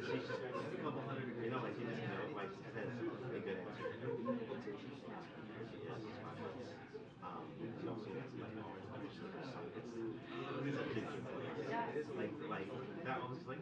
It's a couple hundred degrees. No, like you just know, like that's a good answer. She also has like orange underslippers, so it's a picture place. Like that one was like.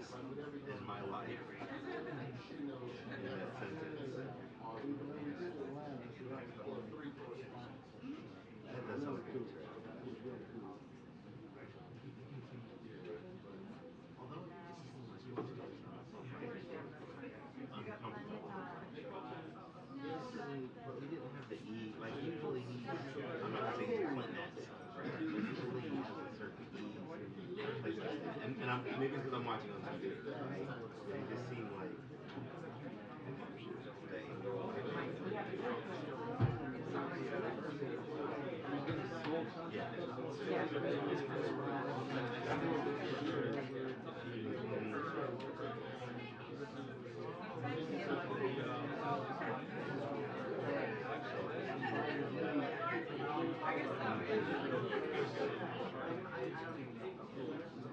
success is my life in that sentence. That does sound like a good trip. Although it seems like uncomfortable. But we didn't have the E. Like usually I'm not saying he's Clinton-esque, but usually he has a certain E. Like, and maybe it's because I'm watching on TV, right? But it just seemed like they.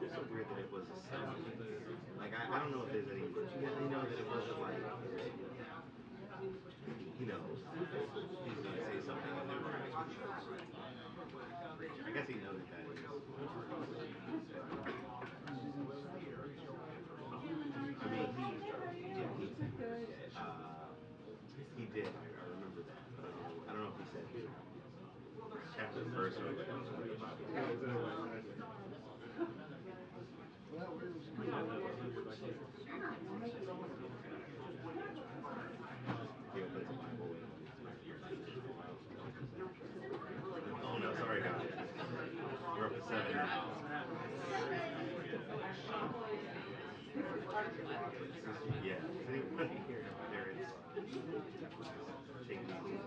It's so weird that it was a seven. Like I don't know if there's any. You know that it wasn't like he's gonna say something and then we're gonna I guess he noted that. I mean, he did. I remember that, but I don't know if he said chapter and verse or the Bible. He opens the Bible. Oh no, sorry guys. We're up to seven now. Yeah. There it is. Shake these.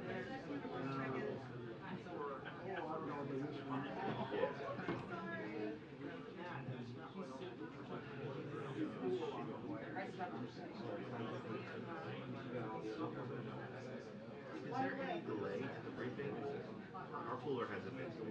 Is there any delay to the briefing? Our cooler hasn't been so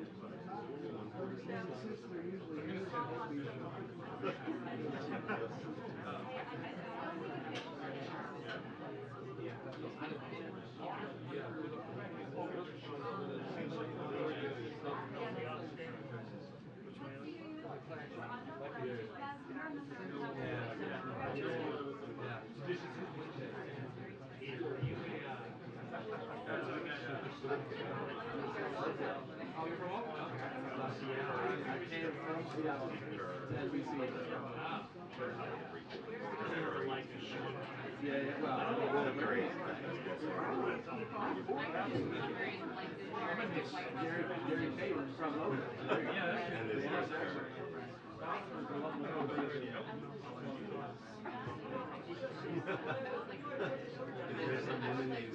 There's some woman named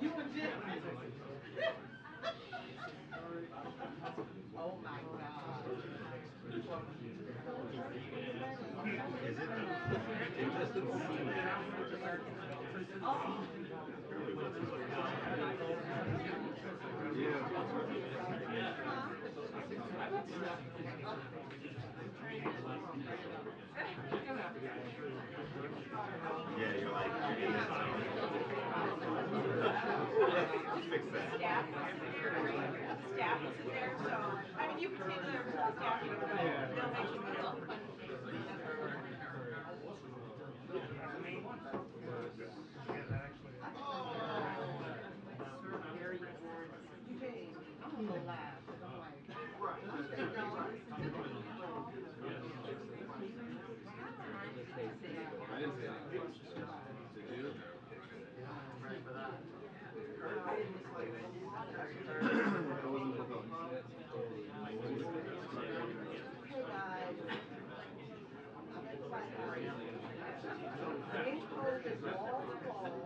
You legit. Oh my God. Is it though? It doesn't seem that. Oh. Yeah, you're like, you're in that zone. Fix that. Staff isn't there, so I mean you can take the staff, they'll make you feel. Very bored. I'm gonna go live. I'm like, I didn't say anything. Did you? ready for that. I wasn't looking. Hey guys. I'm excited. Today's code is wall to wall.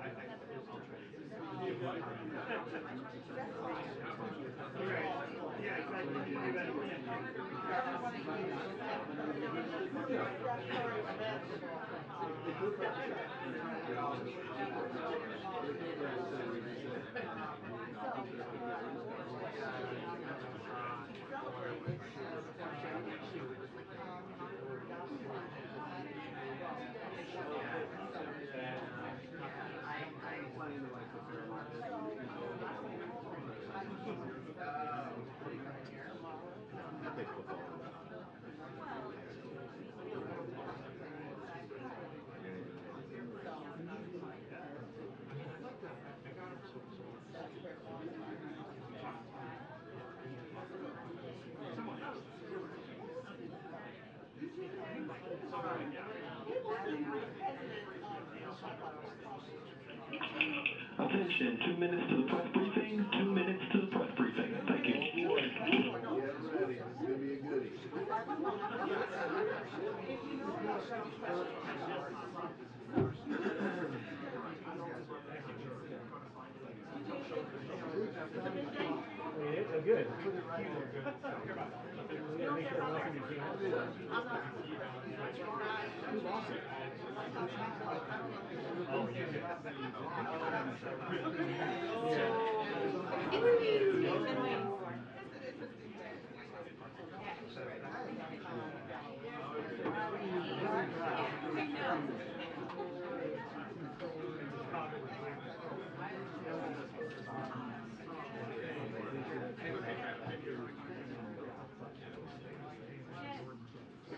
Attention, 2 minutes to the press briefing, 2 minutes to the press briefing. Thank you. Get ready. It's going to be a goodie. Good.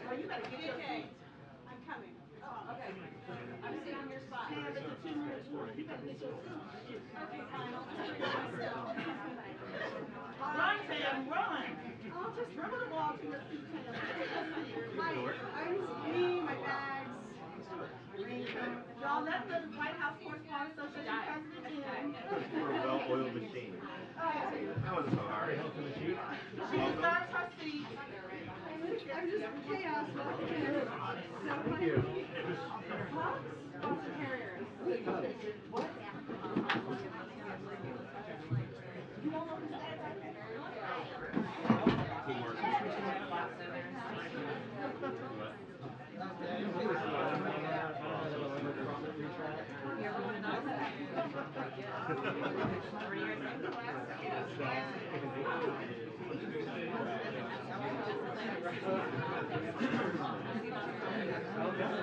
Oh, you better get in. Okay. I'm coming. Oh, okay. I'm sitting on your spot. Yeah, but the 2 minutes. You better get your seat. Okay, fine. I'll just bring myself. Run, Sam, run. I'll just remember to walk to your seat, Sam. My me, my bags. Y'all let the White House Correspondents Association president in. For a well-oiled machine. That wasn't so hard. She deserves her seat. I'm just chaos. Thank you. Boston Terriers. What? You won't open the I love that.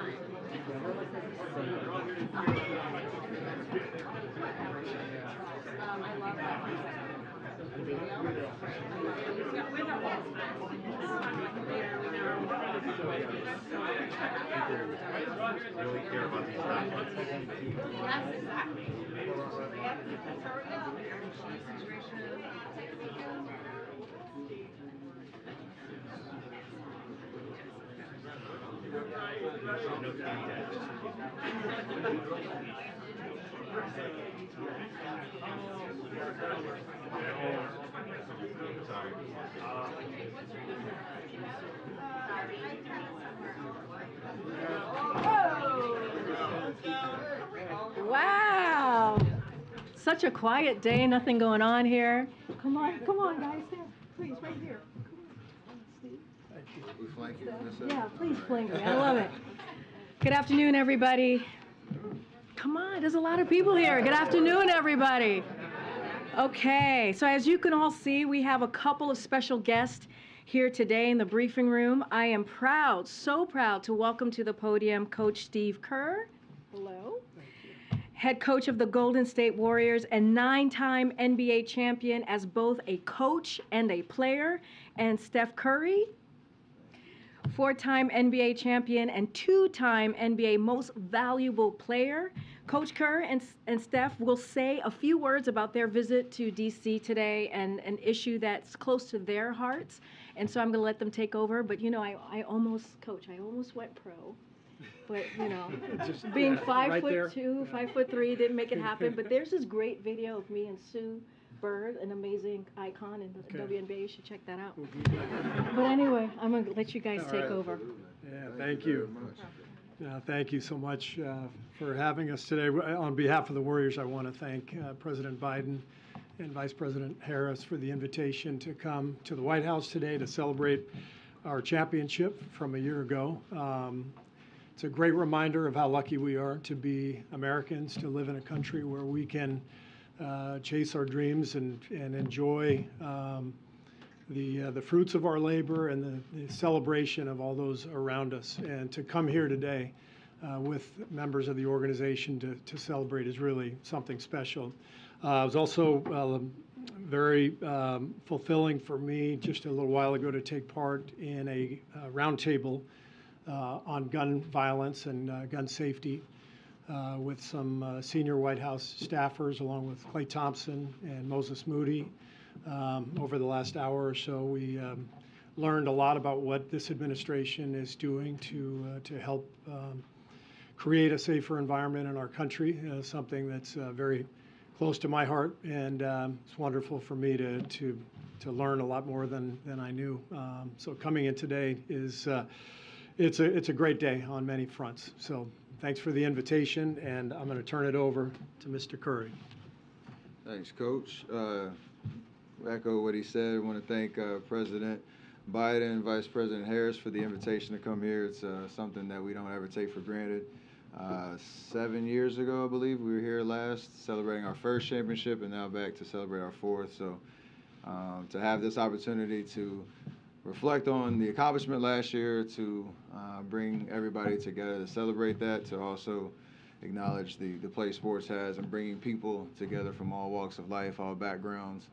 Really care about these documents. Yes, exactly. No contact. Sorry. Wow. Such a quiet day, nothing going on here. Come on, guys. There. Please, right here. We flank you, Vanessa? Yeah, please flank me. I love it. Good afternoon, everybody. Come on, there's a lot of people here. Good afternoon, everybody. Okay, so as you can all see, we have a couple of special guests here today in the briefing room. I am proud, so proud to welcome to the podium Coach Steve Kerr. Hello. Head coach of the Golden State Warriors and 9-time NBA champion as both a coach and a player, and Steph Curry, 4-time NBA champion and 2-time NBA Most Valuable Player. Coach Kerr and Steph will say a few words about their visit to D.C. today and an issue that's close to their hearts. And so I'm going to let them take over. But, you know, I almost went pro. But, you know, being 5'2", 5'3", didn't make it happen. But there's this great video of me and Sue Bird, an amazing icon in the WNBA. You should check that out. But anyway, I'm going to let you guys take over. Yeah, thank you. Thank you so much for having us today. On behalf of the Warriors, I want to thank President Biden and Vice President Harris for the invitation to come to the White House today to celebrate our championship from a year ago. It's a great reminder of how lucky we are to be Americans, to live in a country where we can chase our dreams and enjoy the fruits of our labor and the celebration of all those around us. And to come here today with members of the organization to celebrate is really something special. It was also very fulfilling for me just a little while ago to take part in a roundtable on gun violence and gun safety with some senior White House staffers, along with Clay Thompson and Moses Moody. Over the last hour or so, we learned a lot about what this administration is doing to help create a safer environment in our country, something that's very close to my heart, and it's wonderful for me to learn a lot more than I knew. So coming in today is it's a great day on many fronts. So thanks for the invitation, and I'm going to turn it over to Mr. Curry. Thanks, Coach. Echo what he said. I want to thank President Biden, Vice President Harris for the invitation to come here. It's something that we don't ever take for granted. 7 years ago, I believe, we were here last celebrating our first championship, and now back to celebrate our fourth. So to have this opportunity to reflect on the accomplishment last year, to bring everybody together to celebrate that, to also acknowledge the place sports has and bringing people together from all walks of life, all backgrounds,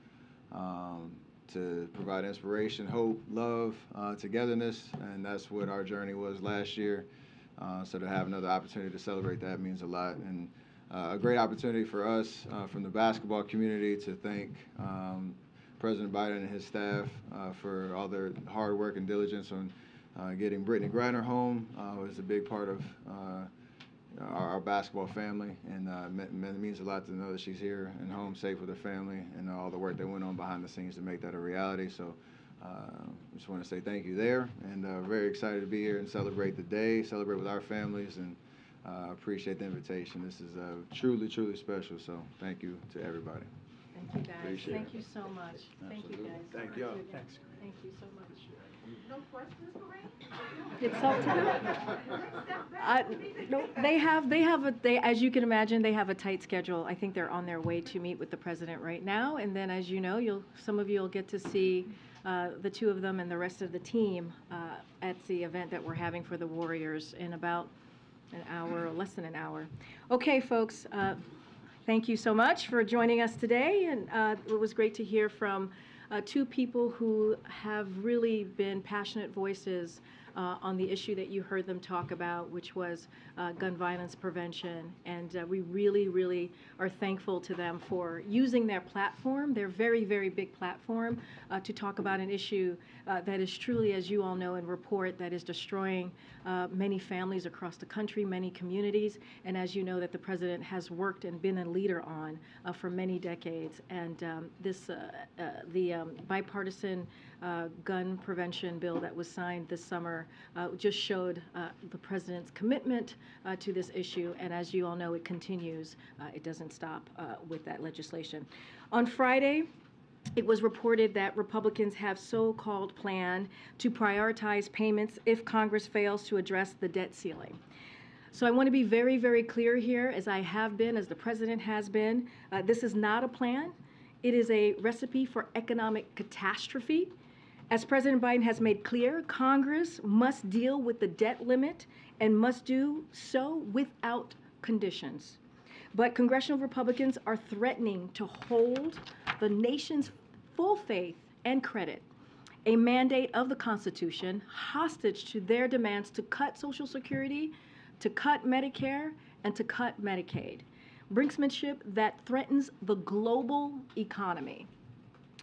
to provide inspiration, hope, love, togetherness, and that's what our journey was last year. So to have another opportunity to celebrate that means a lot, and a great opportunity for us from the basketball community to thank President Biden and his staff for all their hard work and diligence on getting Brittany Griner home. Was a big part of our basketball family, and it means a lot to know that she's here and home safe with her family, and all the work that went on behind the scenes to make that a reality. So I just want to say thank you there, and very excited to be here and celebrate the day, celebrate with our families, and appreciate the invitation. This is truly, truly special, so thank you to everybody. Thank you, guys. Appreciate Thank it. you so much. Thank you, guys. Thank you. Thanks. Thank you so much. No questions, Lorraine? It's up to them. No, they as you can imagine, they have a tight schedule. I think they're on their way to meet with the president right now, and then, as you know, some of you will get to see the two of them and the rest of the team at the event that we're having for the Warriors in about an hour or less than an hour. Okay, folks, thank you so much for joining us today, and it was great to hear from two people who have really been passionate voices on the issue that you heard them talk about, which was gun violence prevention. And we really, really are thankful to them for using their platform, their very, very big platform, to talk about an issue that is truly, as you all know and report, that is destroying many families across the country, many communities, and as you know, that the president has worked and been a leader on for many decades. And the bipartisan gun prevention bill that was signed this summer just showed the president's commitment to this issue, and as you all know, it continues. It doesn't stop with that legislation. On Friday, it was reported that Republicans have so-called plan to prioritize payments if Congress fails to address the debt ceiling. So I want to be very, very clear here, as I have been, as the president has been. This is not a plan. It is a recipe for economic catastrophe. As President Biden has made clear, Congress must deal with the debt limit and must do so without conditions. But congressional Republicans are threatening to hold the nation's full faith and credit, a mandate of the Constitution, hostage to their demands to cut Social Security, to cut Medicare, and to cut Medicaid. Brinksmanship that threatens the global economy.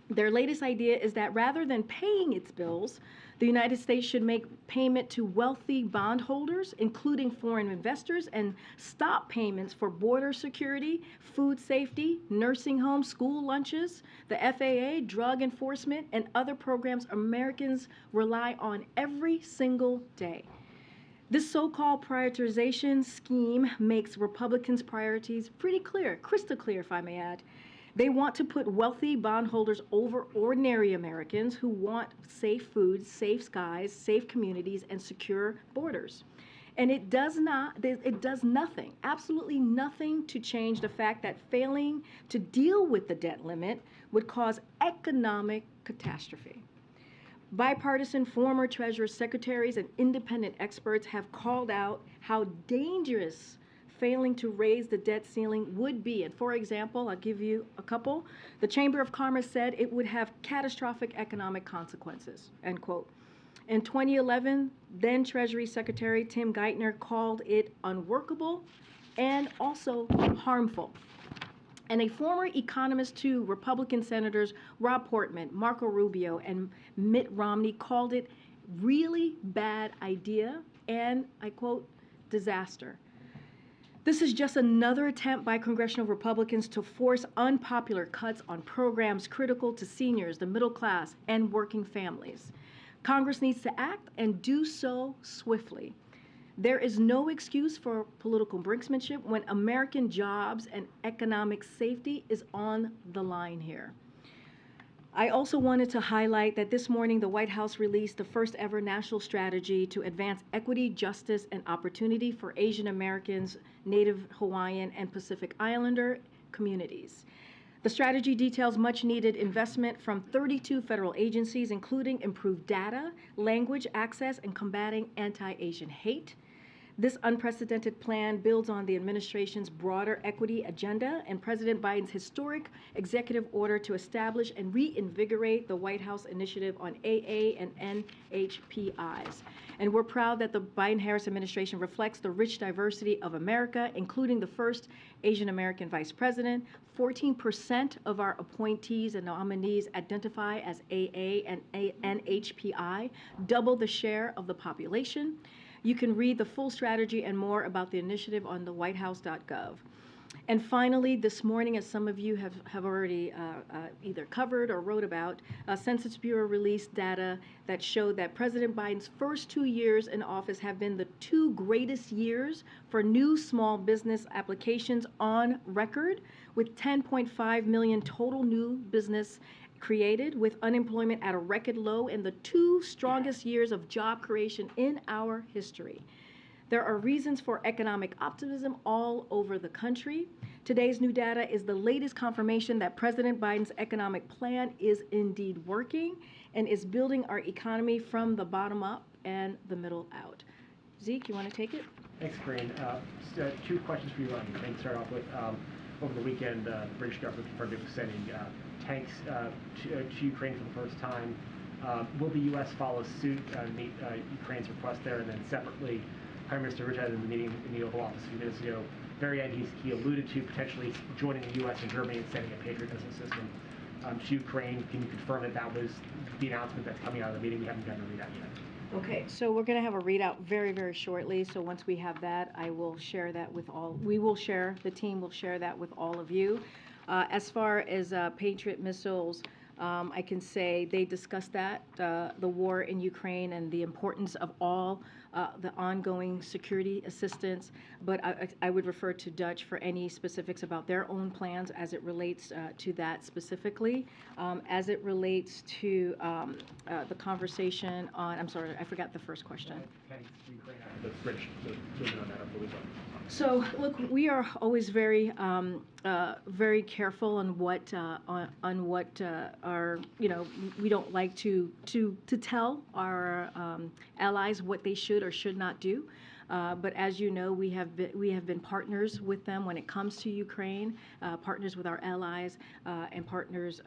Their latest idea is that rather than paying its bills, the United States should make payment to wealthy bondholders, including foreign investors, and stop payments for border security, food safety, nursing homes, school lunches, the FAA, drug enforcement, and other programs Americans rely on every single day. This so-called prioritization scheme makes Republicans' priorities pretty clear, crystal clear, if I may add. They want to put wealthy bondholders over ordinary Americans who want safe food, safe skies, safe communities, and secure borders. And it does nothing, absolutely nothing to change the fact that failing to deal with the debt limit would cause economic catastrophe. Bipartisan former Treasury secretaries and independent experts have called out how dangerous failing to raise the debt ceiling would be. And for example, I'll give you a couple. The Chamber of Commerce said it would have catastrophic economic consequences, end quote. In 2011, then Treasury Secretary Tim Geithner called it unworkable and also harmful. And a former economist to Republican Senators Rob Portman, Marco Rubio, and Mitt Romney called it really bad idea and, I quote, disaster. This is just another attempt by congressional Republicans to force unpopular cuts on programs critical to seniors, the middle class, and working families. Congress needs to act and do so swiftly. There is no excuse for political brinksmanship when American jobs and economic safety is on the line here. I also wanted to highlight that this morning the White House released the first ever national strategy to advance equity, justice, and opportunity for Asian Americans, Native Hawaiian, and Pacific Islander communities. The strategy details much needed investment from 32 federal agencies, including improved data, language access, and combating anti-Asian hate. This unprecedented plan builds on the administration's broader equity agenda and President Biden's historic executive order to establish and reinvigorate the White House initiative on AA and NHPIs. And we're proud that the Biden-Harris administration reflects the rich diversity of America, including the first Asian American vice president. 14% of our appointees and nominees identify as AA and NHPI, double the share of the population. You can read the full strategy and more about the initiative on the whitehouse.gov. And finally, this morning, as some of you have already either covered or wrote about, Census Bureau released data that showed that President Biden's first 2 years in office have been the 2 greatest years for new small business applications on record, with 10.5 million total new business created, with unemployment at a record low, and the 2 strongest years of job creation in our history. There are reasons for economic optimism all over the country. Today's new data is the latest confirmation that President Biden's economic plan is indeed working and is building our economy from the bottom up and the middle out. Zeke, you want to take it? Thanks, Corinne. Just, 2 questions for you. I think to start off with, over the weekend, the British government confirmed it was sending tanks to Ukraine for the first time. Will the U.S. follow suit and meet Ukraine's request there? And then separately, Prime Minister Rutte had in the meeting in the Oval Office a few minutes ago, very end, he alluded to potentially joining the U.S. and Germany and sending a Patriot missile system to Ukraine. Can you confirm that that was the announcement that's coming out of the meeting? We haven't gotten a readout yet. Okay, so we're going to have a readout very, very shortly. So once we have that, I will share that with all. The team will share that with all of you. As far as Patriot missiles, I can say they discussed that, the war in Ukraine and the importance of all the ongoing security assistance, but I would refer to Dutch for any specifics about their own plans as it relates to that specifically. As it relates to the conversation on, I'm sorry, I forgot the first question. The British movement on that over the weekend. So, look, we are always very, very careful on what our, we don't like to tell our allies what they should or should not do. But as you know, we have been partners with them when it comes to Ukraine, partners with our allies, and partners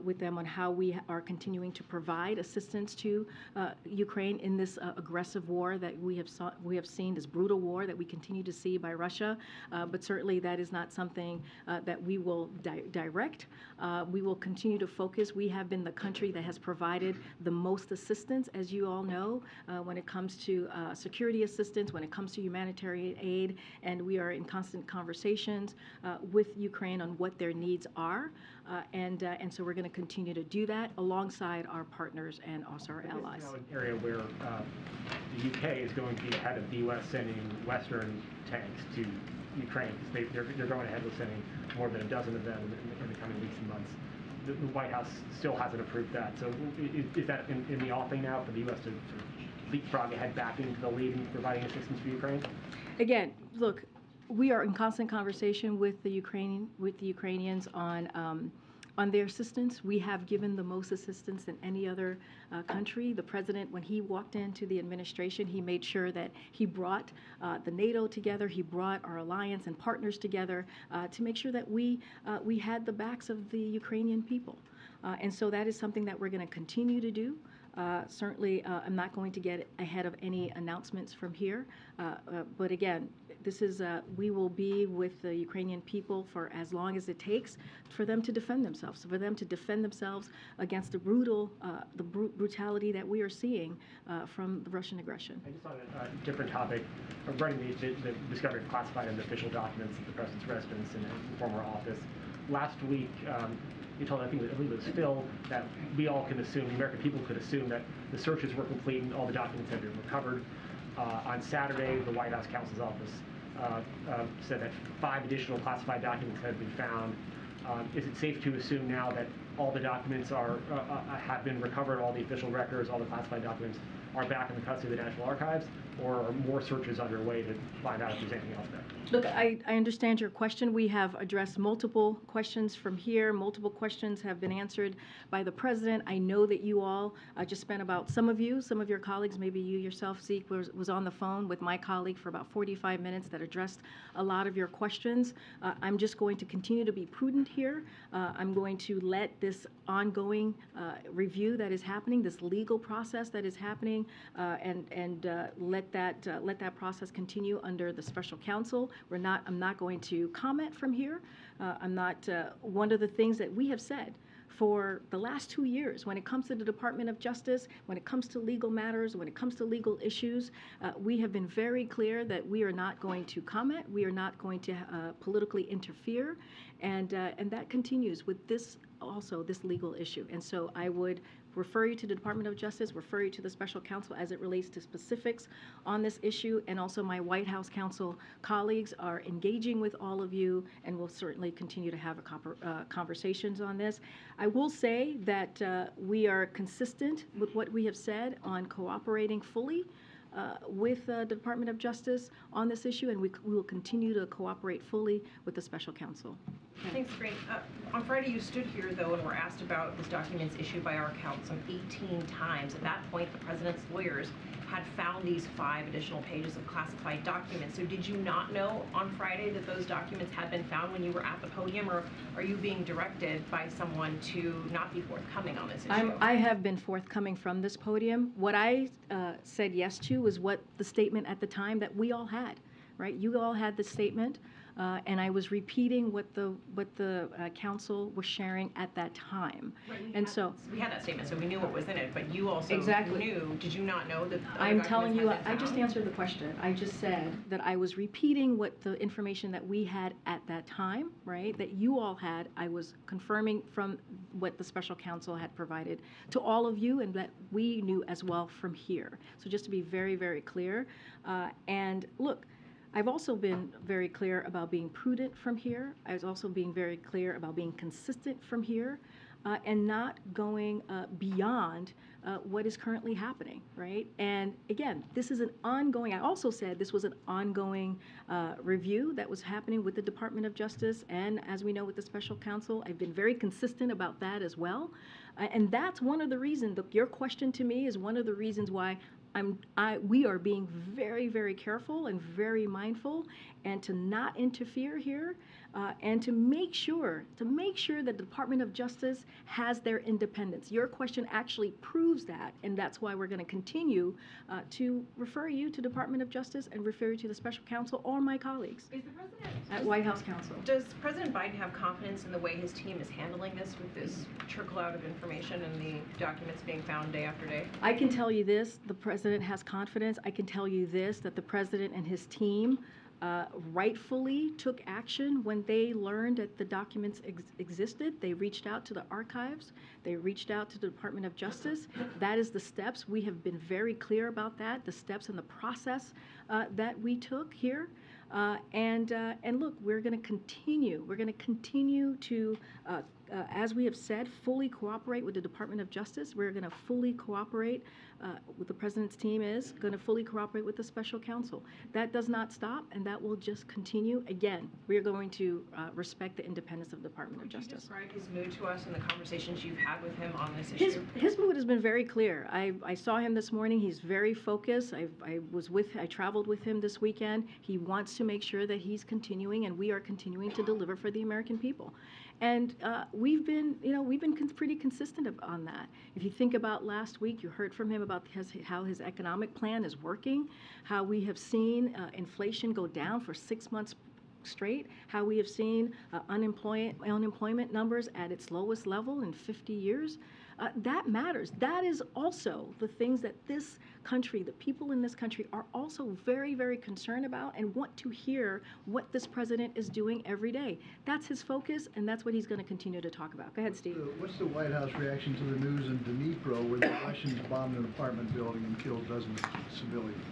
with them on how we are continuing to provide assistance to Ukraine in this aggressive war that we have seen, this brutal war that we continue to see by Russia. But certainly that is not something that we will direct. We will continue to focus. We have been the country that has provided the most assistance, as you all know, when it comes to security assistance, when it comes to humanitarian aid, and we are in constant conversations with Ukraine on what their needs are, and so we're going to continue to do that alongside our partners and also our allies. This is now an area where the UK is going to be ahead of the US sending Western tanks to Ukraine, because they're going ahead with sending more than a dozen of them in the coming weeks and months. The White House still hasn't approved that. So is that in the offing now for the U.S. to sort of leapfrog ahead back into the lead in providing assistance for Ukraine? Again, look, we are in constant conversation with the Ukrainians on their assistance. We have given the most assistance than any other country. The president, when he walked into the administration, he made sure that he brought the NATO together, he brought our alliance and partners together to make sure that we had the backs of the Ukrainian people. And so that is something that we're going to continue to do. Certainly, I'm not going to get ahead of any announcements from here. But again, this is, we will be with the Ukrainian people for as long as it takes for them to defend themselves, against the brutality that we are seeing from the Russian aggression. And just on a different topic, regarding the discovery of classified and official documents at the president's residence and former office, last week, you told, I believe it was Phil, that we all can assume, the American people could assume that the searches were complete and all the documents had been recovered. On Saturday, the White House counsel's office said that 5 additional classified documents had been found. Is it safe to assume now that all the documents have been recovered, all the official records, all the classified documents are back in the custody of the National Archives, or are more searches underway to find out if there's anything else there? Look, I understand your question. We have addressed multiple questions from here. Multiple questions have been answered by the president. I know that you all just spent about, some of your colleagues, maybe you yourself, Zeke, was on the phone with my colleague for about 45 minutes that addressed a lot of your questions. I'm just going to continue to be prudent here. I'm going to let this ongoing review that is happening, this legal process that is happening, and let that process continue under the special counsel. I'm not going to comment from here. I'm not, one of the things that we have said for the last 2 years, when it comes to the Department of Justice, when it comes to legal matters, when it comes to legal issues, we have been very clear that we are not going to comment, we are not going to politically interfere, and that continues with this legal issue. And so I would refer you to the Department of Justice, refer you to the special counsel as it relates to specifics on this issue, and also my White House counsel colleagues are engaging with all of you and will certainly continue to have conversations on this. I will say that we are consistent with what we have said on cooperating fully with the Department of Justice on this issue, and we will continue to cooperate fully with the special counsel. Thanks, Greg. On Friday, you stood here, though, and were asked about these documents issued by our count some 18 times. At that point, the president's lawyers had found these 5 additional pages of classified documents. So did you not know on Friday that those documents had been found when you were at the podium, or are you being directed by someone to not be forthcoming on this issue? I have been forthcoming from this podium. What I said yes to was what the statement at the time that we all had, right? You all had the statement. And I was repeating what the council was sharing at that time. Right, we had that statement, so we knew what was in it. But you also knew. Did you not know that? I'm telling you, I just answered the question. I just said that I was repeating what the information that we had at that time, right? That you all had. I was confirming from what the special counsel had provided to all of you, and that we knew as well from here. So just to be very, very clear. And look, I've also been very clear about being prudent from here. I was also being very clear about being consistent from here, and not going beyond what is currently happening, right? And again, this is an ongoing, I also said this was an ongoing review that was happening with the Department of Justice, and as we know with the special counsel, I've been very consistent about that as well. And that's one of the reasons, your question to me is one of the reasons why we are being very, very careful and very mindful, and to not interfere here, and to make sure that the Department of Justice has their independence. Your question actually proves that, and that's why we're going to continue to refer you to Department of Justice and refer you to the special counsel or my colleagues at White House Counsel. Does President Biden have confidence in the way his team is handling this, with this trickle out of information and the documents being found day after day? I can tell you this, the president has confidence. I can tell you this, that the president and his team rightfully took action when they learned that the documents existed. They reached out to the archives. They reached out to the Department of Justice. That is the steps. We have been very clear about that, the steps and the process that we took here. And look, we're going to continue. We're going to continue to, as we have said, fully cooperate with the Department of Justice. We're going to fully cooperate with the President's team is going to fully cooperate with the special counsel. That does not stop, and that will just continue. Again, we are going to respect the independence of the Department of Justice. Could you describe his mood to us and the conversations you've had with him on this issue? His mood has been very clear. I saw him this morning. He's very focused. I traveled with him this weekend. He wants to make sure that he's continuing, and we are continuing to deliver for the American people. And we've been pretty consistent on that. If you think about last week, you heard from him about how his economic plan is working, how we have seen inflation go down for 6 months straight, how we have seen unemployment numbers at its lowest level in 50 years. That matters. That is also the things that this country, the people in this country, are also very, very concerned about and want to hear what this president is doing every day. That's his focus, and that's what he's going to continue to talk about. Go ahead, Steve. What's the White House reaction to the news in Dnipro where the Russians bombed an apartment building and killed dozens of civilians?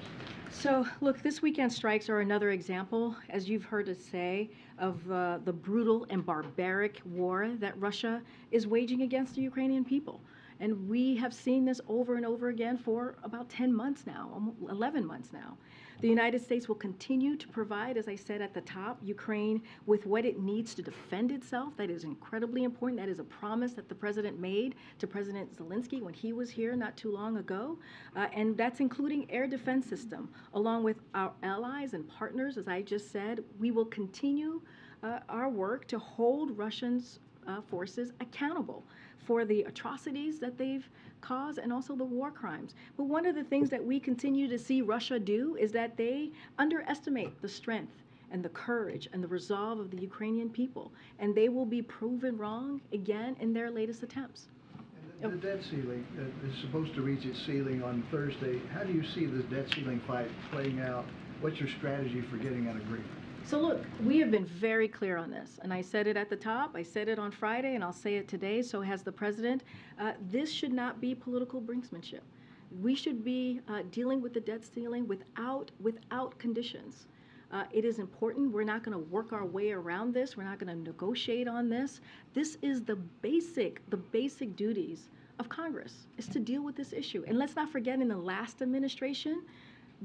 So, look, this weekend strikes are another example, as you've heard us say, of the brutal and barbaric war that Russia is waging against the Ukrainian people. And we have seen this over and over again for about 10 months now, 11 months now. The United States will continue to provide, as I said at the top, Ukraine with what it needs to defend itself. That is incredibly important. That is a promise that the president made to President Zelensky when he was here not too long ago. And that's including air defense system. Along with our allies and partners, as I just said, we will continue our work to hold Russians forces accountable for the atrocities that they've caused and also the war crimes. But one of the things that we continue to see Russia do is that they underestimate the strength and the courage and the resolve of the Ukrainian people, and they will be proven wrong again in their latest attempts. And the debt ceiling is supposed to reach its ceiling on Thursday. How do you see this debt ceiling fight playing out? What's your strategy for getting an agreement? So look, we have been very clear on this, and I said it at the top, I said it on Friday, and I'll say it today, so has the president. This should not be political brinksmanship. We should be dealing with the debt ceiling without conditions. It is important. We're not going to work our way around this. We're not going to negotiate on this. This is the basic duties of Congress, is to deal with this issue. And let's not forget, in the last administration,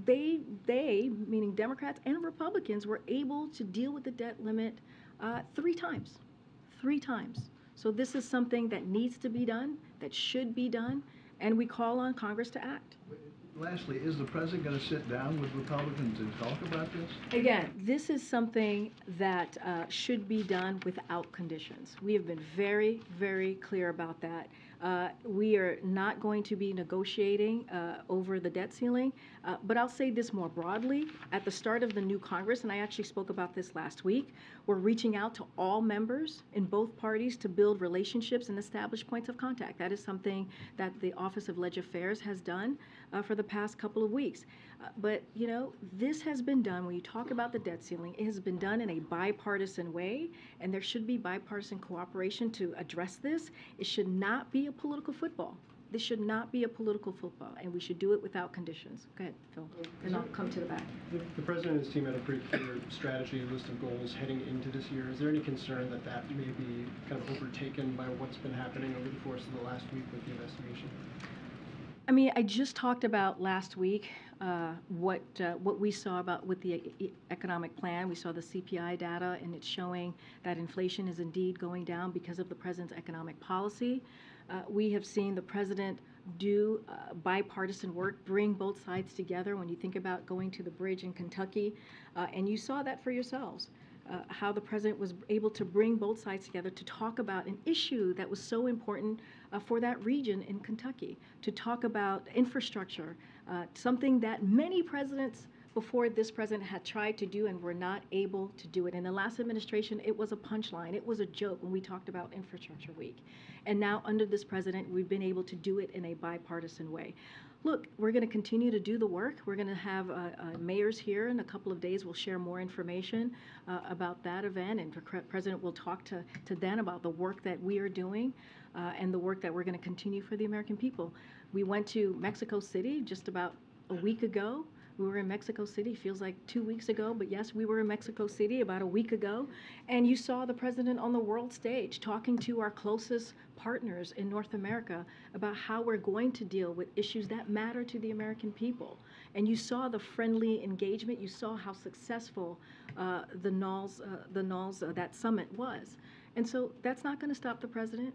they, meaning Democrats and Republicans, were able to deal with the debt limit 3 times. So this is something that needs to be done, that should be done, and we call on Congress to act. Lastly, is the president going to sit down with Republicans and talk about this? Again, this is something that should be done without conditions. We have been very, very clear about that. We are not going to be negotiating over the debt ceiling, but I'll say this more broadly. At the start of the new Congress, and I actually spoke about this last week, we're reaching out to all members in both parties to build relationships and establish points of contact. That is something that the Office of Leg Affairs has done for the past couple of weeks. But, you know, this has been done, when you talk about the debt ceiling, it has been done in a bipartisan way, and there should be bipartisan cooperation to address this. It should not be a political football. This should not be a political football, and we should do it without conditions. Go ahead, Phil, and I'll come to the back. The president and his team had a pretty clear strategy, list of goals heading into this year. Is there any concern that that may be kind of overtaken by what's been happening over the course of the last week with the investigation? I mean, I just talked about last week what we saw about with the economic plan. We saw the CPI data, and it's showing that inflation is indeed going down because of the president's economic policy. We have seen the president do bipartisan work, bring both sides together. When you think about going to the bridge in Kentucky, and you saw that for yourselves. How the president was able to bring both sides together to talk about an issue that was so important for that region in Kentucky, to talk about infrastructure, something that many presidents before this president had tried to do and were not able to do it. In the last administration, it was a punchline. It was a joke when we talked about Infrastructure Week. And now under this president, we've been able to do it in a bipartisan way. Look, we're going to continue to do the work. We're going to have mayors here in a couple of days. We'll share more information about that event, and the president will talk to them about the work that we are doing and the work that we're going to continue for the American people. We went to Mexico City just about a week ago. We were in Mexico City, feels like 2 weeks ago, but yes, we were in Mexico City about a week ago. And you saw the president on the world stage talking to our closest partners in North America about how we're going to deal with issues that matter to the American people. And you saw the friendly engagement. You saw how successful that summit was. And so that's not going to stop the president.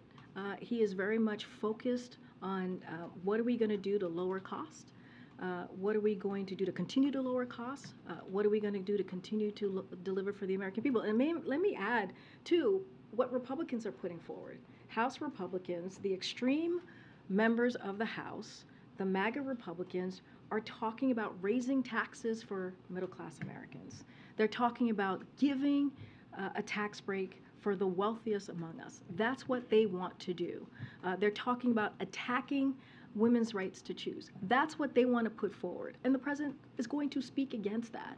He is very much focused on what are we going to do to lower cost. What are we going to do to continue to lower costs? What are we going to do to continue to deliver for the American people? And let me add, too, what Republicans are putting forward. House Republicans, the extreme members of the House, the MAGA Republicans, are talking about raising taxes for middle-class Americans. They're talking about giving a tax break for the wealthiest among us. That's what they want to do. They're talking about attacking women's rights to choose. That's what they want to put forward. And the president is going to speak against that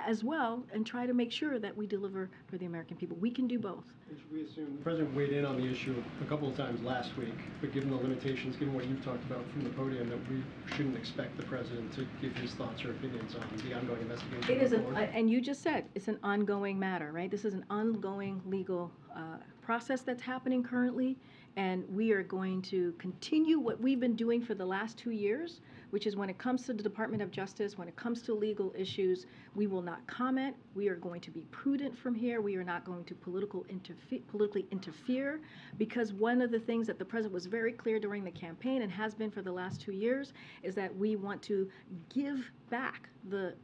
as well and try to make sure that we deliver for the American people. We can do both. And should we assume the president weighed in on the issue a couple of times last week, but given the limitations, given what you've talked about from the podium, that we shouldn't expect the president to give his thoughts or opinions on the ongoing investigation? It is, and you just said, it's an ongoing matter, right? This is an ongoing legal process that's happening currently, and we are going to continue what we've been doing for the last 2 years, which is when it comes to the Department of Justice, when it comes to legal issues, we will not comment. We are going to be prudent from here. We are not going to politically interfere, because one of the things that the president was very clear during the campaign and has been for the last 2 years is that we want to give back the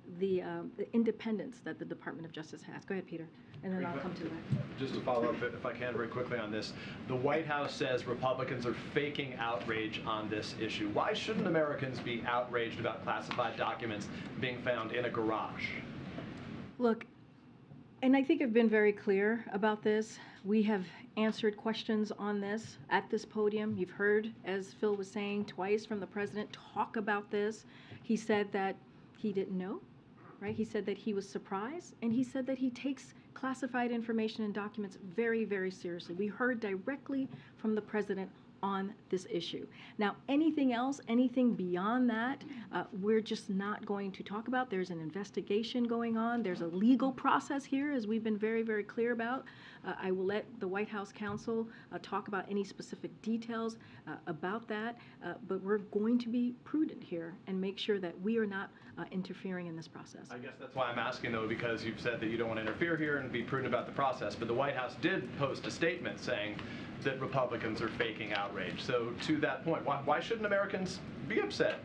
independence that the Department of Justice has. Go ahead, Peter, and then I'll come to that. Just to follow up, if I can, very quickly on this. The White House says Republicans are faking outrage on this issue. Why shouldn't Americans be outraged about classified documents being found in a garage? Look, and I think I've been very clear about this. We have answered questions on this at this podium. You've heard, as Phil was saying, twice from the president talk about this. He said that he didn't know, right? He said that he was surprised, and he said that he takes classified information and documents very, very seriously. We heard directly from the president on this issue. Now, anything else, anything beyond that, we're just not going to talk about. There's an investigation going on. There's a legal process here, as we've been very, very clear about. I will let the White House counsel talk about any specific details about that, but we're going to be prudent here and make sure that we are not interfering in this process. I guess that's why I'm asking, though, because you've said that you don't want to interfere here and be prudent about the process, but the White House did post a statement saying that Republicans are faking outrage. So to that point, why shouldn't Americans be upset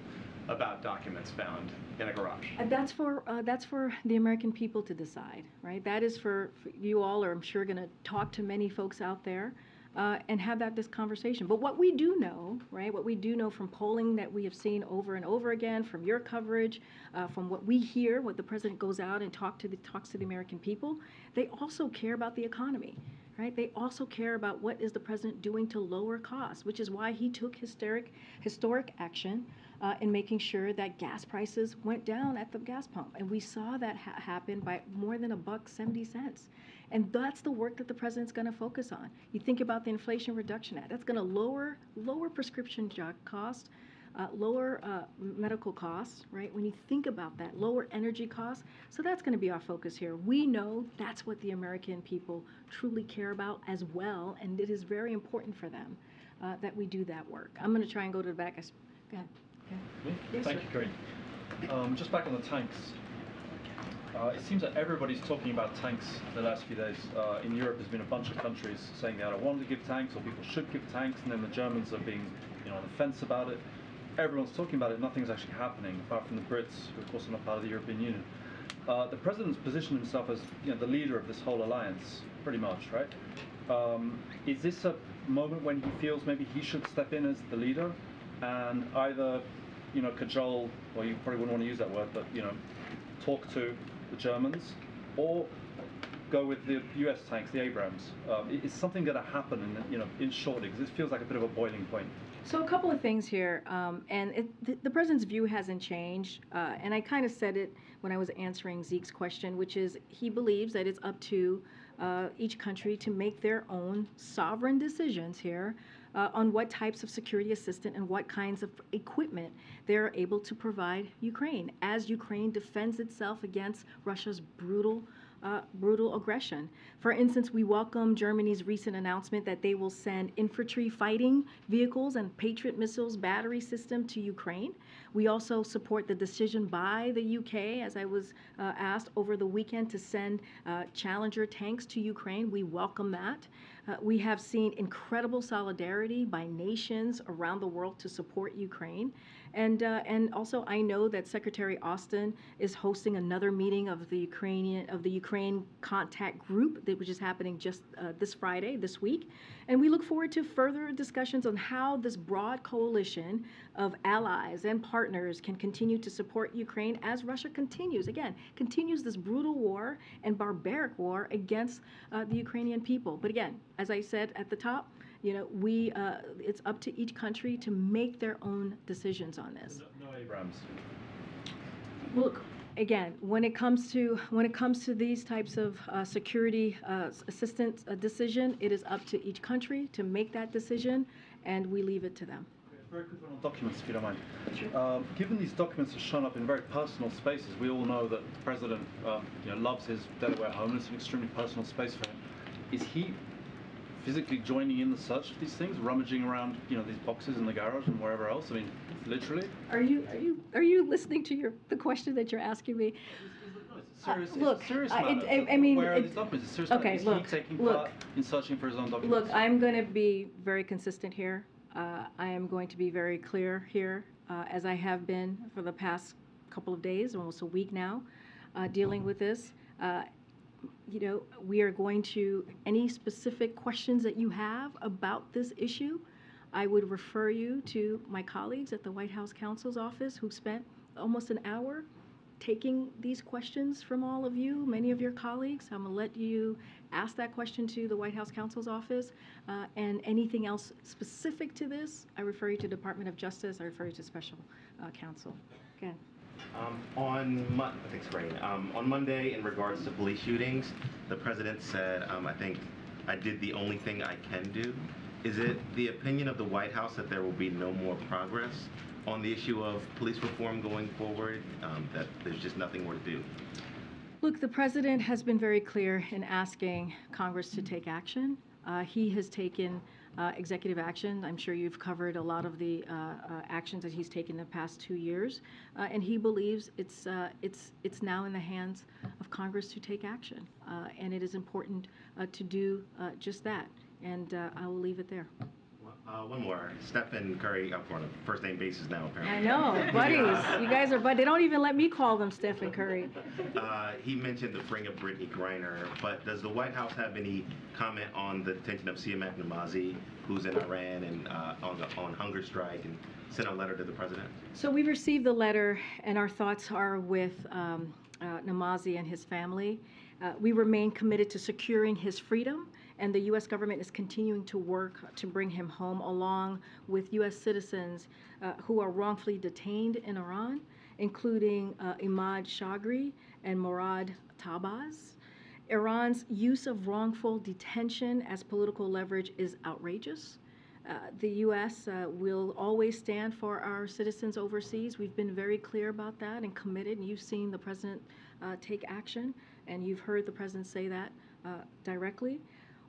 about documents found in a garage? That's for the American people to decide, right? That is for you all, or I'm sure going to talk to many folks out there and have this conversation. But what we do know, right, what we do know from polling that we have seen over and over again, from your coverage, from what we hear, what the president goes out and talks to the American people, they also care about the economy. Right? They also care about what is the president doing to lower costs, which is why he took historic action in making sure that gas prices went down at the gas pump. And we saw that happen by more than $1.70. And that's the work that the president's going to focus on. You think about the Inflation Reduction Act. That's going to lower prescription drug costs, lower medical costs, right? When you think about that, lower energy costs. So that's going to be our focus here. We know that's what the American people truly care about as well, and it is very important for them that we do that work. I'm going to try and go to the back. Go ahead. Yes, Thank sir. you, Corinne. Just back on the tanks. It seems that everybody's talking about tanks the last few days. In Europe, there's been a bunch of countries saying they either want to give tanks or people should give tanks, and then the Germans are being, on the fence about it. Everyone's talking about it. Nothing's actually happening, apart from the Brits, who of course are not part of the European Union. The president's positioned himself as the leader of this whole alliance, pretty much, right? Is this a moment when he feels maybe he should step in as the leader and either, cajole, well, you probably wouldn't want to use that word, but talk to the Germans, or go with the U.S. tanks, the Abrams? Is something going to happen in shortly? Because this feels like a bit of a boiling point. So a couple of things here, and the president's view hasn't changed, and I kind of said it when I was answering Zeke's question, which is he believes that it's up to each country to make their own sovereign decisions here on what types of security assistance and what kinds of equipment they're able to provide Ukraine as Ukraine defends itself against Russia's brutal aggression. For instance, we welcome Germany's recent announcement that they will send infantry fighting vehicles and Patriot missiles battery system to Ukraine. We also support the decision by the UK, as I was asked over the weekend, to send Challenger tanks to Ukraine. We welcome that. We have seen incredible solidarity by nations around the world to support Ukraine. And also, I know that Secretary Austin is hosting another meeting of the Ukraine contact group, which is happening just this Friday, this week. And we look forward to further discussions on how this broad coalition of allies and partners can continue to support Ukraine as Russia continues this brutal war and barbaric war against the Ukrainian people. But again, as I said at the top, it's up to each country to make their own decisions on this. No Abrams. Look, again, when it comes to these types of security assistance decision, it is up to each country to make that decision, and we leave it to them. Very quick one on documents, if you don't mind. Given these documents have shown up in very personal spaces, we all know that the president loves his Delaware home. It's an extremely personal space for him. Is he physically joining in the search of these things, rummaging around, these boxes in the garage and wherever else? I mean, literally. Are you listening to the question that you're asking me? Serious, look, it's a serious I matter. mean, where are these documents? It's a serious okay, matter. Is he taking part in searching for his own documents? Look, I'm going to be very consistent here. I am going to be very clear here, as I have been for the past couple of days, almost a week now, dealing with this. We are going to, any specific questions that you have about this issue, I would refer you to my colleagues at the White House counsel's office who spent almost an hour taking these questions from all of you, many of your colleagues. I'm going to let you ask that question to the White House counsel's office. And anything else specific to this, I refer you to Department of Justice. I refer you to special counsel. Again. On Monday, in regards to police shootings, the president said, I think I did the only thing I can do. Is it the opinion of the White House that there will be no more progress on the issue of police reform going forward, that there's just nothing more to do? Look, the president has been very clear in asking Congress to take action. He has taken executive action. I'm sure you've covered a lot of the actions that he's taken the past 2 years, and he believes it's now in the hands of Congress to take action, and it is important to do just that. And I will leave it there. One more. Stephen Curry up on a first-name basis now, apparently. I know, buddies. You guys are, but they don't even let me call them Stephen Curry. He mentioned the freeing of Brittany Griner, but does the White House have any comment on the detention of Siamak Namazi, who's in Iran and on hunger strike, and sent a letter to the president? So we received the letter, and our thoughts are with Namazi and his family. We remain committed to securing his freedom, and the U.S. government is continuing to work to bring him home, along with U.S. citizens who are wrongfully detained in Iran, including Imad Shagri and Morad Tabaz. Iran's use of wrongful detention as political leverage is outrageous. The U.S. Will always stand for our citizens overseas. We've been very clear about that and committed, and you've seen the president take action, and you've heard the president say that directly.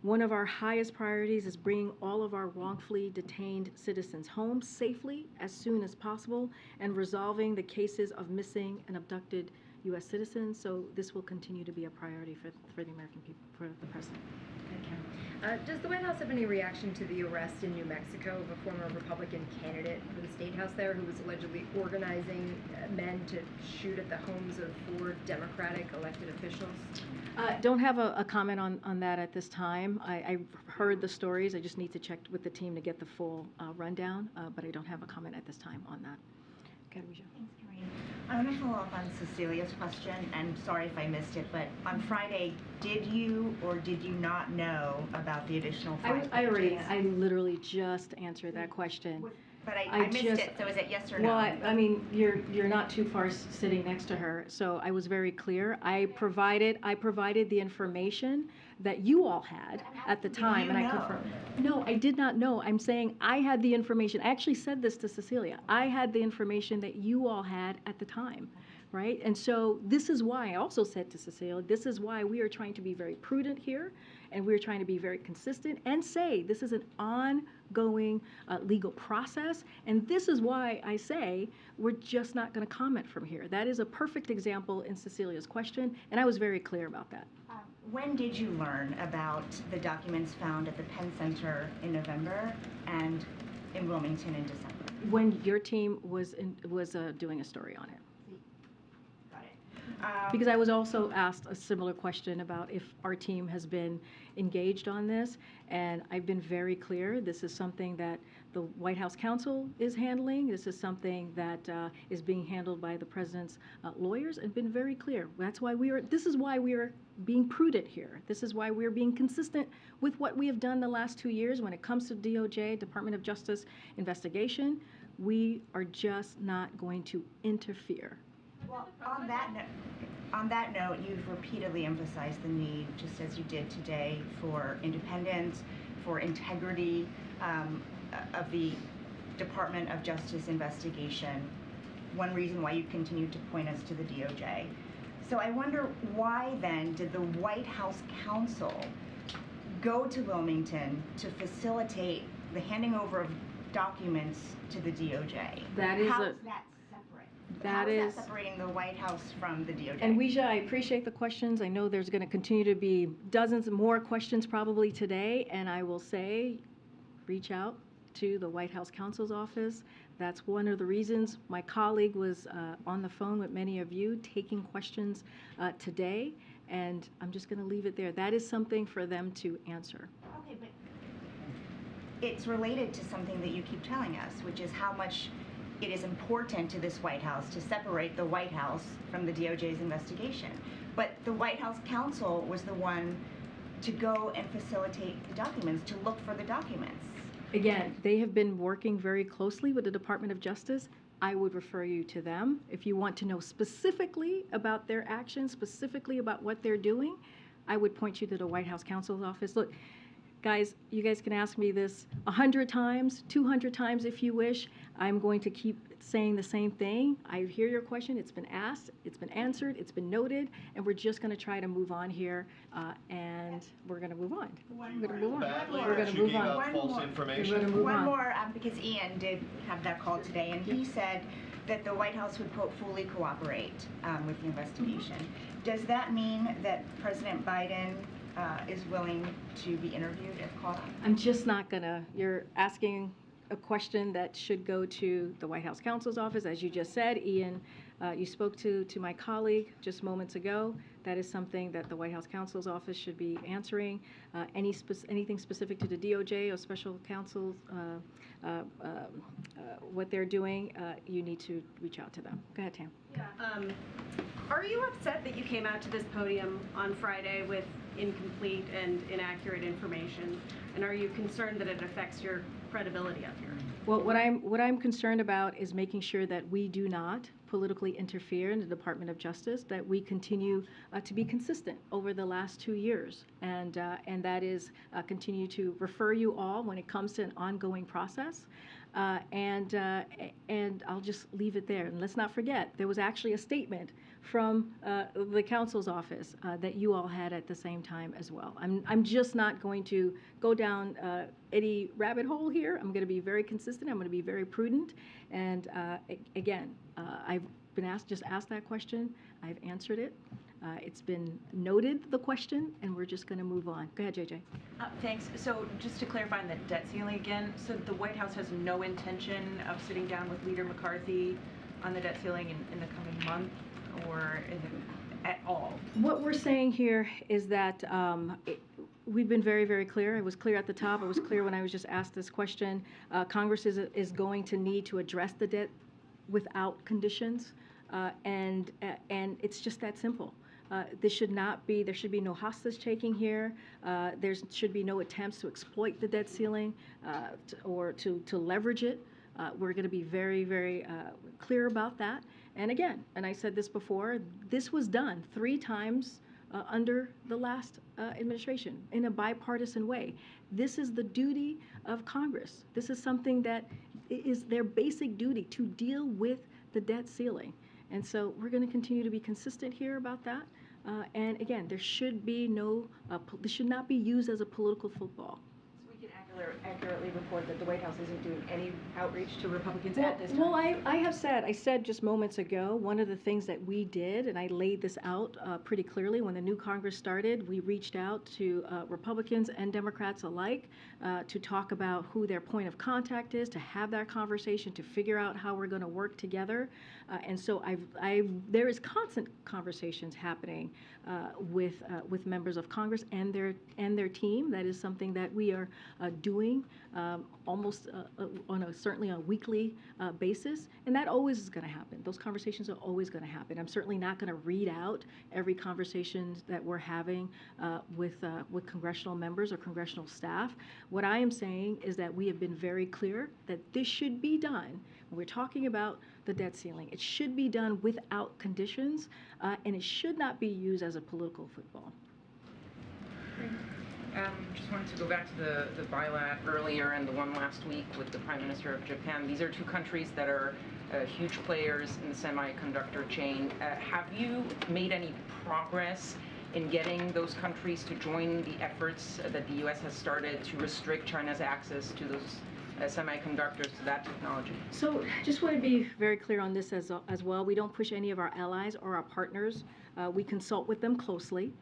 One of our highest priorities is bringing all of our wrongfully detained citizens home safely as soon as possible and resolving the cases of missing and abducted U.S. citizens. So this will continue to be a priority for the American people, for the president. Thank you. Does the White House have any reaction to the arrest in New Mexico of a former Republican candidate for the state house there who was allegedly organizing men to shoot at the homes of 4 Democratic elected officials? Don't have a comment on that at this time. I've heard the stories. I just need to check with the team to get the full rundown, but I don't have a comment at this time on that. Okay, Risha. Thanks, Karine. I want to follow up on Cecilia's question, and sorry if I missed it, but on Friday, did you or did you not know about the additional 5 pages? I literally just answered that question. But I missed it, so is it yes or no? Well, I mean, you're not too far sitting next to her, so I was very clear. I provided the information that you all had at the time, and I confirmed. No, I did not know. I'm saying I had the information. I actually said this to Cecilia. I had the information that you all had at the time, right? And so this is why I also said to Cecilia, this is why we are trying to be very prudent here, and we're trying to be very consistent and say this is an ongoing legal process, and this is why I say we're just not going to comment from here. That is a perfect example in Cecilia's question, and I was very clear about that. When did you learn about the documents found at the Penn Center in November and in Wilmington in December? When your team was doing a story on it. Because I was also asked a similar question about if our team has been engaged on this, and I've been very clear. This is something that the White House counsel is handling. This is something that is being handled by the president's lawyers, and been very clear. This is why we are being prudent here. This is why we're being consistent with what we have done the last 2 years when it comes to DOJ, Department of Justice investigation. We are just not going to interfere. Well, on that note, you've repeatedly emphasized the need, just as you did today, for independence, for integrity of the Department of Justice investigation. One reason why you continue to point us to the DOJ. So I wonder why then did the White House counsel go to Wilmington to facilitate the handing over of documents to the DOJ? That is How is that separate? How is that separating the White House from the DOJ? And Weijia, I appreciate the questions. I know there's going to continue to be dozens more questions probably today, and I will say, reach out to the White House counsel's office. That's one of the reasons my colleague was on the phone with many of you taking questions today, and I'm just going to leave it there. That is something for them to answer. Okay, but it's related to something that you keep telling us, which is how much it is important to this White House to separate the White House from the DOJ's investigation. But the White House counsel was the one to go and facilitate the documents, to look for the documents. Again, they have been working very closely with the Department of Justice. I would refer you to them. If you want to know specifically about their actions, specifically about what they're doing, I would point you to the White House counsel's office. Look, guys, you guys can ask me this 100 times, 200 times if you wish. I'm going to keep saying the same thing. I hear your question. It's been asked, it's been answered, it's been noted, and we're just going to try to move on here, and we're going to move on. We're going to move on. We're going to move on. False information. We're going to move One on. more, because Ian did have that call today, and he said that the White House would, quote, fully cooperate with the investigation. Does that mean that President Biden is willing to be interviewed if called on? I'm just not gonna, you're asking a question that should go to the White House counsel's office. As you just said, Ian, you spoke to my colleague just moments ago. That is something that the White House counsel's office should be answering. Anything specific to the DOJ or special counsels, what they're doing, you need to reach out to them. Go ahead, Tam. Yeah. Are you upset that you came out to this podium on Friday with incomplete and inaccurate information? And are you concerned that it affects your credibility up here? Well, what I'm concerned about is making sure that we do not politically interfere in the Department of Justice, that we continue to be consistent over the last 2 years, and that is continue to refer you all when it comes to an ongoing process. And I'll just leave it there. And let's not forget, there was actually a statement from the counsel's office that you all had at the same time as well. I'm just not going to go down any rabbit hole here. I'm going to be very consistent. I'm going to be very prudent. And again, I've been asked that question. I've answered it. It's been noted, the question, and we're just going to move on. Go ahead, JJ. Thanks. So just to clarify on the debt ceiling again, so the White House has no intention of sitting down with Leader McCarthy on the debt ceiling in the coming month or at all? What we're saying here is that we've been very, very clear. I was clear at the top. I was clear when I was just asked this question. Congress is going to need to address the debt without conditions, and it's just that simple. There should be no hostage taking here. There should be no attempts to exploit the debt ceiling or to leverage it. We're going to be very, very clear about that. And again, and I said this before, this was done 3 times under the last administration in a bipartisan way. This is the duty of Congress. This is something that is their basic duty, to deal with the debt ceiling. And so we're going to continue to be consistent here about that. And again, there should be no, this should not be used as a political football. So we can accurately report that the White House isn't doing any outreach to Republicans at this time? Well, I said just moments ago, one of the things that we did, and I laid this out pretty clearly when the new Congress started, we reached out to Republicans and Democrats alike to talk about who their point of contact is, to have that conversation, to figure out how we're going to work together. And so there is constant conversations happening with members of Congress and their team. That is something that we are doing almost certainly on a weekly basis, and that always is going to happen. Those conversations are always going to happen. I'm certainly not going to read out every conversation that we're having with congressional members or congressional staff. What I am saying is that we have been very clear that this should be done. When we're talking about the debt ceiling, it should be done without conditions, and it should not be used as a political football. Just wanted to go back to the bilat earlier and the one last week with the Prime Minister of Japan. These are two countries that are huge players in the semiconductor chain. Have you made any progress in getting those countries to join the efforts that the U.S. has started to restrict China's access to those semiconductors, to that technology? So just want to be very clear on this as well. We don't push any of our allies or our partners. We consult with them closely,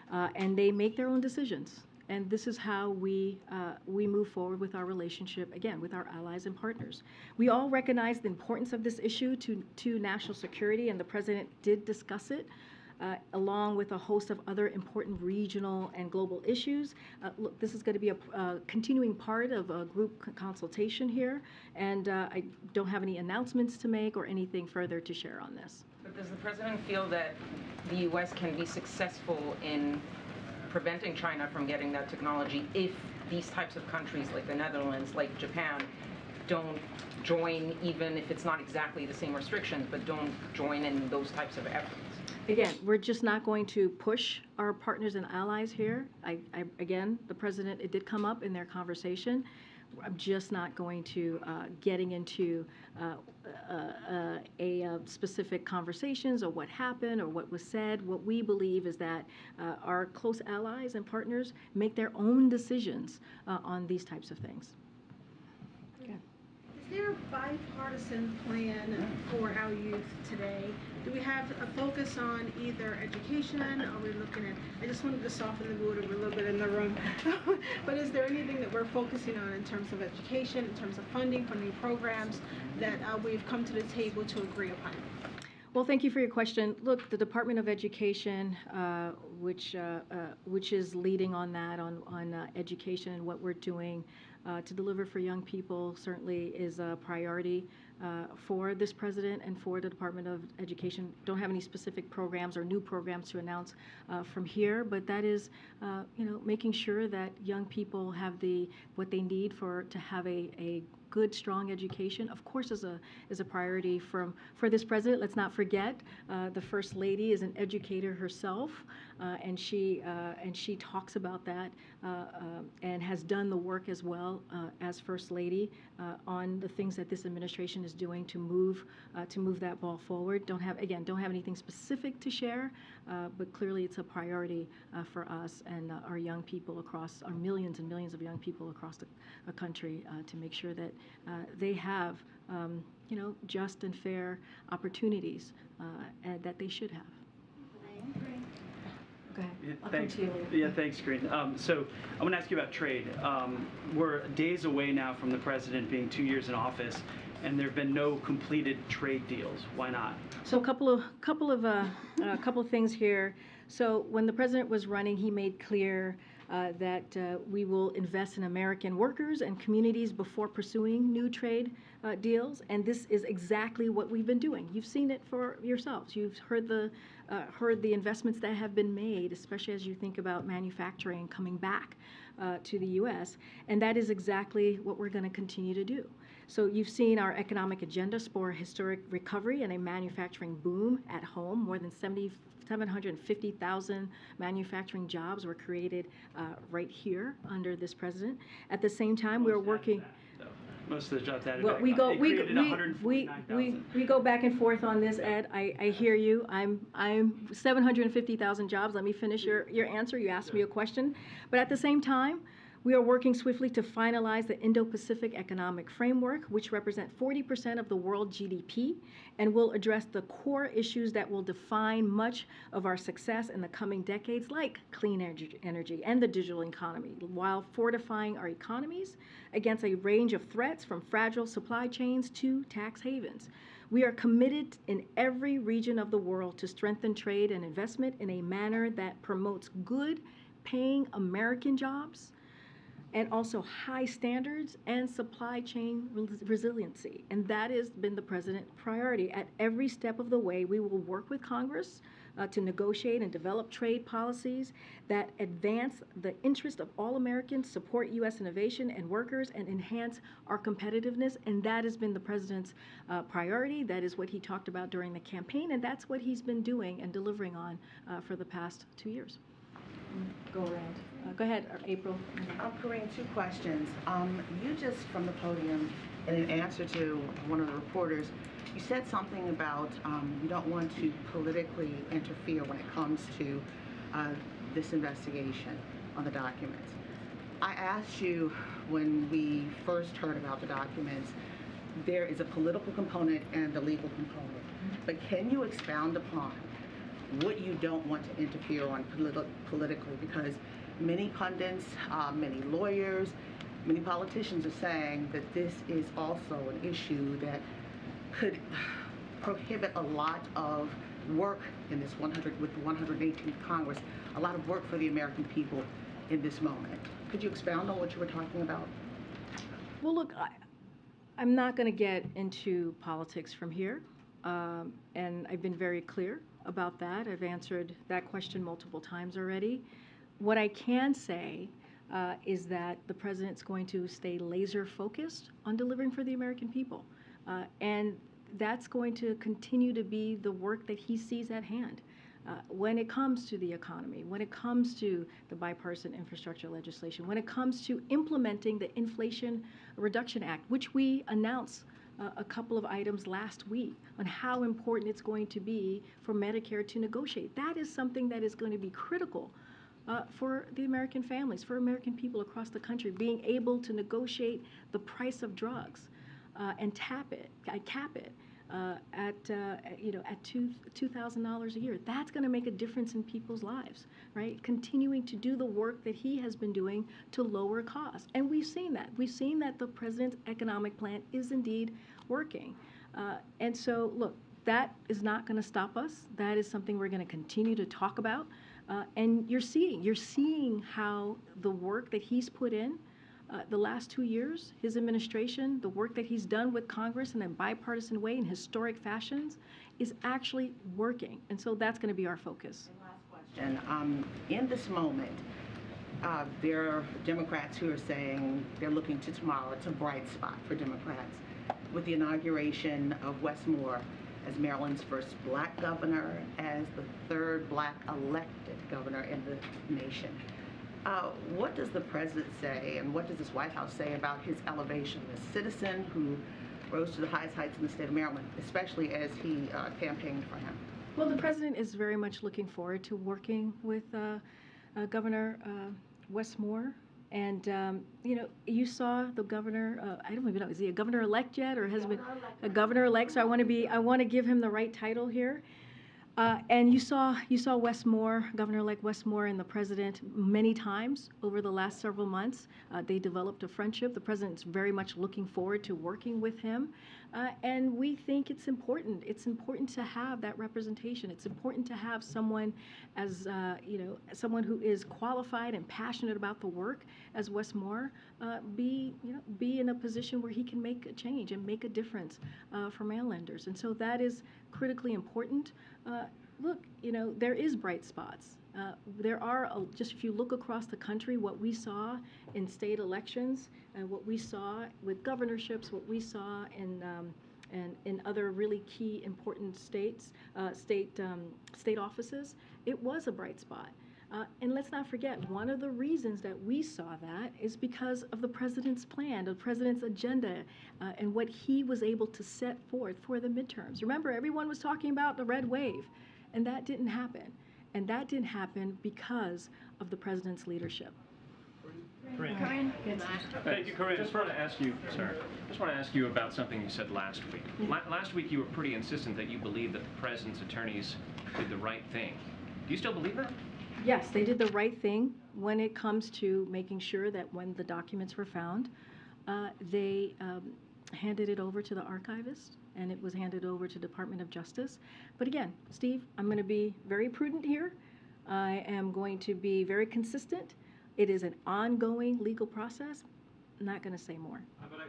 and they make their own decisions. And this is how we move forward with our relationship, again, with our allies and partners. We all recognize the importance of this issue to national security, and the President did discuss it, along with a host of other important regional and global issues. Look, this is going to be a continuing part of a group consultation here, and I don't have any announcements to make or anything further to share on this. But does the President feel that the U.S. can be successful in preventing China from getting that technology if these types of countries like the Netherlands, like Japan, don't join, even if it's not exactly the same restrictions, but don't join in those types of efforts? Again, we're just not going to push our partners and allies here. Again, the President, it did come up in their conversation. I'm just not going to getting into specific conversations or what happened or what was said. What we believe is that our close allies and partners make their own decisions on these types of things. Okay. Is there a bipartisan plan for our youth today? Do we have a focus on either education? Are we looking at, I just wanted to soften the mood a little bit in the room, but is there anything that we're focusing on in terms of education, in terms of funding for new programs that we've come to the table to agree upon? Well, thank you for your question. Look, the Department of Education, which is leading on that, on education and what we're doing to deliver for young people, certainly is a priority for this President and for the Department of Education. Don't have any specific programs or new programs to announce from here, but that is, making sure that young people have what they need to have a good, strong education, of course, is a priority for this President. Let's not forget, the First Lady is an educator herself, and she talks about that and has done the work as well as First Lady on the things that this administration is doing to move that ball forward. Don't have anything specific to share, but clearly it's a priority for us and our young people across our millions and millions of young people across the country to make sure that they have just and fair opportunities and that they should have. Go ahead. I'll come to you later. Yeah, thanks, Green. So I want to ask you about trade. We're days away now from the president being 2 years in office, and there have been no completed trade deals. Why not? So a couple of things here. So when the president was running, he made clear that we will invest in American workers and communities before pursuing new trade deals, and this is exactly what we've been doing. You've seen it for yourselves. You've heard the investments that have been made, especially as you think about manufacturing coming back to the U.S., and that is exactly what we're going to continue to do. So you've seen our economic agenda spur historic recovery and a manufacturing boom at home. More than 750,000 manufacturing jobs were created right here under this president. At the same time, we are working. Most of the jobs added Well, back. we go back and forth on this, Ed. I hear you. I'm 750,000 jobs. Let me finish your answer. You asked me a question, but at the same time, We are working swiftly to finalize the Indo-Pacific Economic Framework, which represent 40% of the world GDP, and will address the core issues that will define much of our success in the coming decades, like clean energy and the digital economy, while fortifying our economies against a range of threats from fragile supply chains to tax havens. We are committed in every region of the world to strengthen trade and investment in a manner that promotes good, paying American jobs, and also high standards and supply chain resiliency. And that has been the president's priority. At every step of the way, we will work with Congress to negotiate and develop trade policies that advance the interest of all Americans, support U.S. innovation and workers, and enhance our competitiveness. And that has been the president's priority. That is what he talked about during the campaign, and that's what he's been doing and delivering on for the past 2 years. Go around. Go ahead, April. Corinne, 2 questions. You just, from the podium, in an answer to one of the reporters, you said something about you don't want to politically interfere when it comes to this investigation on the documents. I asked you when we first heard about the documents, there is a political component and a legal component. But can you expound upon what you don't want to interfere on politically? Because many pundits, many lawyers, many politicians are saying that this is also an issue that could prohibit a lot of work in this 118th Congress, a lot of work for the American people in this moment. Could you expound on what you were talking about? Well, look, I'm not going to get into politics from here, and I've been very clear about that. I've answered that question multiple times already. What I can say is that the president's going to stay laser focused on delivering for the American people. And that's going to continue to be the work that he sees at hand. When it comes to the economy, when it comes to the bipartisan infrastructure legislation, when it comes to implementing the Inflation Reduction Act, which we announced a couple of items last week on how important it's going to be for Medicare to negotiate. That is something that is going to be critical for the American families, for American people across the country, being able to negotiate the price of drugs and cap it at $2,000 a year. That's going to make a difference in people's lives, right? Continuing to do the work that he has been doing to lower costs. And we've seen that. We've seen that the president's economic plan is indeed working. And so, look, that is not going to stop us. That is something we're going to continue to talk about. And you're seeing how the work that he's put in the last 2 years, his administration, the work that he's done with Congress in a bipartisan way in historic fashions is actually working. And so that's going to be our focus. And in this moment, there are Democrats who are saying they're looking to tomorrow. It's a bright spot for Democrats with the inauguration of Wes Moore as Maryland's first black governor, as the 3rd black elected governor in the nation. What does the president say, and what does this White House say about his elevation as a citizen who rose to the highest heights in the state of Maryland, especially as he campaigned for him? Well, the president is very much looking forward to working with Governor Wes Moore. And, you saw the governor, I don't even know, is he a governor-elect yet, or has he been a governor-elect? So I want to give him the right title here. And you saw Wes Moore, Governor-elect Wes Moore, and the president many times over the last several months. They developed a friendship. The president's very much looking forward to working with him. And we think it's important. It's important to have that representation. It's important to have someone as, someone who is qualified and passionate about the work as Wes Moore be in a position where he can make a change and make a difference for Marylanders. And so that is critically important. Look, there is bright spots. There are, just if you look across the country, what we saw in state elections and what we saw with governorships, what we saw in other really key important states, state offices, it was a bright spot. And let's not forget, one of the reasons that we saw that is because of the president's plan, the president's agenda, and what he was able to set forth for the midterms. Remember, everyone was talking about the red wave, and that didn't happen. And that didn't happen because of the president's leadership. Corinne? Good. Thank you, Corinne. Just want to ask you, sir. Just want to ask you about something you said last week. Last week, you were pretty insistent that you believed that the president's attorneys did the right thing. Do you still believe that? Yes, they did the right thing when it comes to making sure that when the documents were found, they handed it over to the archivist, and it was handed over to Department of Justice. But again, Steve, I'm going to be very prudent here. I am going to be very consistent. It is an ongoing legal process. I'm not going to say more.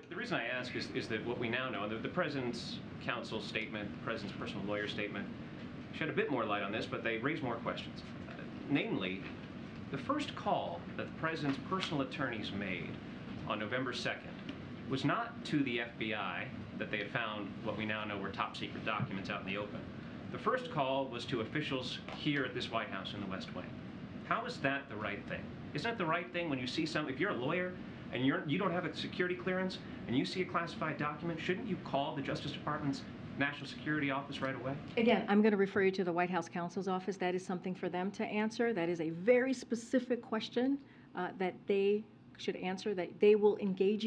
The reason I ask is that what we now know, the President's counsel statement, the President's personal lawyer statement, shed a bit more light on this, but they raise more questions. Namely, the first call that the President's personal attorneys made on November 2nd was not to the FBI that they had found what we now know were top secret documents out in the open. The first call was to officials here at this White House in the West Wing. How is that the right thing? Isn't that the right thing when you see if you're a lawyer and you don't have a security clearance and you see a classified document, shouldn't you call the Justice Department's National Security Office right away? Again, I'm going to refer you to the White House counsel's office. That is something for them to answer. That is a very specific question that they should answer, that they will engage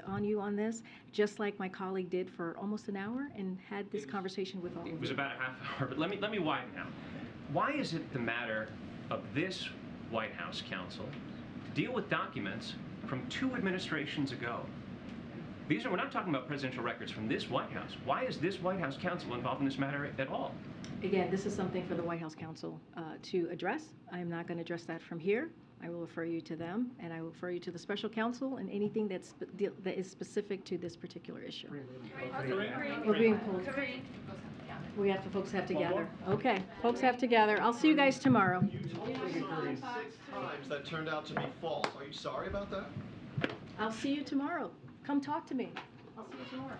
on you on this, just like my colleague did for almost an hour and had this conversation with all of you. It was about a half hour, but let me widen out. Why is it the matter of this White House counsel to deal with documents from 2 administrations ago? We're not talking about presidential records from this White House. Why is this White House counsel involved in this matter at all? Again, this is something for the White House counsel to address. I am not going to address that from here. I will refer you to them, and I will refer you to the special counsel and anything that is specific to this particular issue. We're being pulled. Folks have to gather. Okay, folks have to gather. I'll see you guys tomorrow. You told me 6 times that turned out to be false. Are you sorry about that? I'll see you tomorrow. Come talk to me. I'll see you tomorrow.